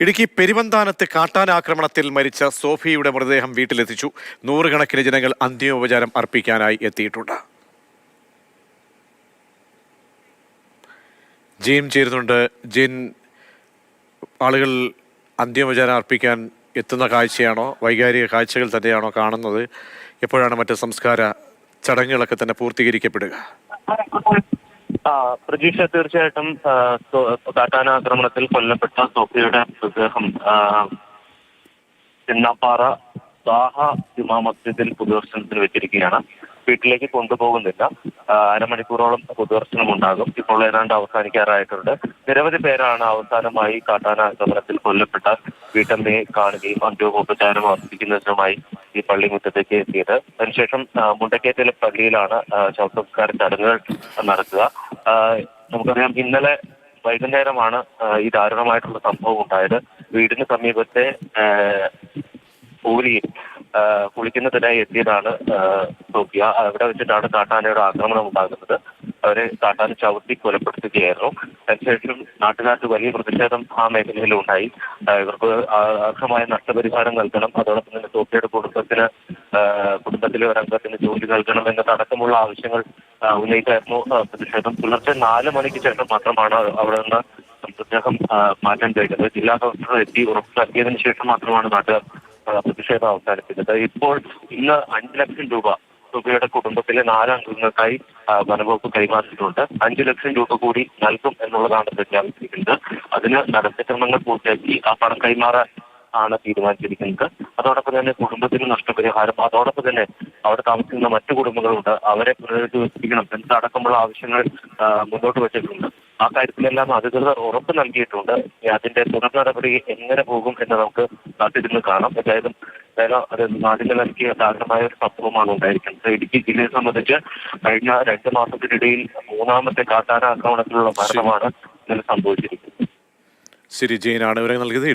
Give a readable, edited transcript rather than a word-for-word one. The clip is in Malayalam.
ഇടുക്കി പെരുവന്താനത്ത് കാട്ടാനാക്രമണത്തിൽ മരിച്ച സോഫിയുടെ മൃതദേഹം വീട്ടിലെത്തിച്ചു. നൂറുകണക്കിന് ജനങ്ങൾ അന്ത്യോപചാരം അർപ്പിക്കാനായി എത്തിയിട്ടുണ്ട്. ജീൻ ചേരുന്നുണ്ട്. ജീൻ, ആളുകൾ അന്ത്യോപചാരം അർപ്പിക്കാൻ എത്തുന്ന കാഴ്ചയാണോ, വൈകാരിക കാഴ്ചകൾ തന്നെയാണോ കാണുന്നത്? എപ്പോഴാണ് മറ്റ് സംസ്കാര ചടങ്ങുകളൊക്കെ തന്നെ പൂർത്തീകരിക്കപ്പെടുക? പ്രതീക്ഷ തീർച്ചയായിട്ടും കാട്ടാനാക്രമണത്തിൽ കൊല്ലപ്പെട്ട സോഫിയുടെ മൃതദേഹം ചിന്നാപ്പാറ സാഹ ജുമാ മസ്ജിദിൽ പൊതുദർശനത്തിന് വെച്ചിരിക്കുകയാണ്. വീട്ടിലേക്ക് കൊണ്ടുപോകുന്നില്ല. അരമണിക്കൂറോളം പൊതുദർശനം ഉണ്ടാകും. ഇപ്പോൾ ഏതാണ്ട് അവസാനിക്കാറായിട്ടുണ്ട്. നിരവധി പേരാണ് അവസാനമായി കാട്ടാനാക്രമണത്തിൽ കൊല്ലപ്പെട്ട വീട്ടമ്മയെ കാണുകയും അന്ത്യോപചാരം അർപ്പിക്കുന്നതിനുമായി ഈ പള്ളിമുറ്റത്തേക്ക് എത്തിയത്. അതിനുശേഷം മുണ്ടക്കേറ്റിലെ പള്ളിയിലാണ് ശവസംസ്കാര ചടങ്ങുകൾ നടക്കുക. നമുക്കറിയാം, ഇന്നലെ വൈകുന്നേരമാണ് ഈ ദാരുണമായിട്ടുള്ള സംഭവം ഉണ്ടായത്. വീടിന് സമീപത്തെ പൂലിയിൽ കുളിക്കുന്നതിനായി എത്തിയതാണ് സോഫിയ. അവിടെ വെച്ചിട്ടാണ് കാട്ടാനയുടെ ആക്രമണം ഉണ്ടാകുന്നത്. അവരെ കാട്ടാന ചവിട്ടി കൊലപ്പെടുത്തുകയായിരുന്നു. അതിനുശേഷം നാട്ടുകാർക്ക് വലിയ പ്രതിഷേധം ആ മേഖലയിലുണ്ടായി. ഇവർക്ക് അർഹമായ നഷ്ടപരിഹാരം നൽകണം, അതോടൊപ്പം തന്നെ സോഫിയയുടെ കുടുംബത്തിലെ ഒരംഗത്തിന് ജോലി നൽകണം എന്നതടക്കമുള്ള ആവശ്യങ്ങൾ ഉന്നയിച്ചായിരുന്നു പ്രതിഷേധം. പുലർച്ചെ 4 മണിക്ക് ശേഷം മാത്രമാണ് അവിടെ നിന്ന് മൃതദേഹം മാറ്റാൻ കഴിഞ്ഞത്. ജില്ലാ കളക്ടർ എത്തി ഉറപ്പ് നൽകിയതിനു ശേഷം മാത്രമാണ് നാട്ടുകാർ പ്രതിഷേധം അവസാനിപ്പിച്ചത്. ഇപ്പോൾ ഇന്ന് 5 ലക്ഷം രൂപ സോഫിയയുടെ കുടുംബത്തിലെ 4 അംഗങ്ങൾക്കായി വനംവകുപ്പ് കൈമാറിയിട്ടുണ്ട്. 5 ലക്ഷം രൂപ കൂടി നൽകും എന്നുള്ളതാണ് പ്രഖ്യാപിച്ചിരിക്കുന്നത്. അതിന് നടപടിക്രമങ്ങൾ പൂർത്തിയാക്കി ആ പണം കൈമാറാൻ ആണ് തീരുമാനിച്ചിരിക്കുന്നത്. അതോടൊപ്പം തന്നെ കുടുംബത്തിന് നഷ്ടപരിഹാരം, അതോടൊപ്പം തന്നെ അവിടെ താമസിക്കുന്ന മറ്റു കുടുംബങ്ങളുണ്ട്, അവരെ പുനരധിവസിപ്പിക്കണം എന്നതടക്കമുള്ള ആവശ്യങ്ങൾ മുന്നോട്ട് വെച്ചിട്ടുണ്ട്. ആ കാര്യത്തിലെല്ലാം അധികൃതർ ഉറപ്പ് നൽകിയിട്ടുണ്ട്. അതിന്റെ തുടർ നടപടി എങ്ങനെ പോകും എന്ന് നമുക്ക് കാത്തിരുന്ന് കാണാം. എന്തായാലും അത് നാടിനെ നൽകിയ ദാരുണമായ ഒരു സംഭവമാണ് ഉണ്ടായിരിക്കുന്നത്. ഇടുക്കി ജില്ലയെ സംബന്ധിച്ച് കഴിഞ്ഞ 2 മാസത്തിനിടയിൽ 3ാമത്തെ കാട്ടാന ആക്രമണത്തിലുള്ള മരണമാണ് ഇന്നലെ സംഭവിച്ചിരിക്കുന്നത്. ശരി, ജെയിനാണ് ഇവരെ നൽകിയത്.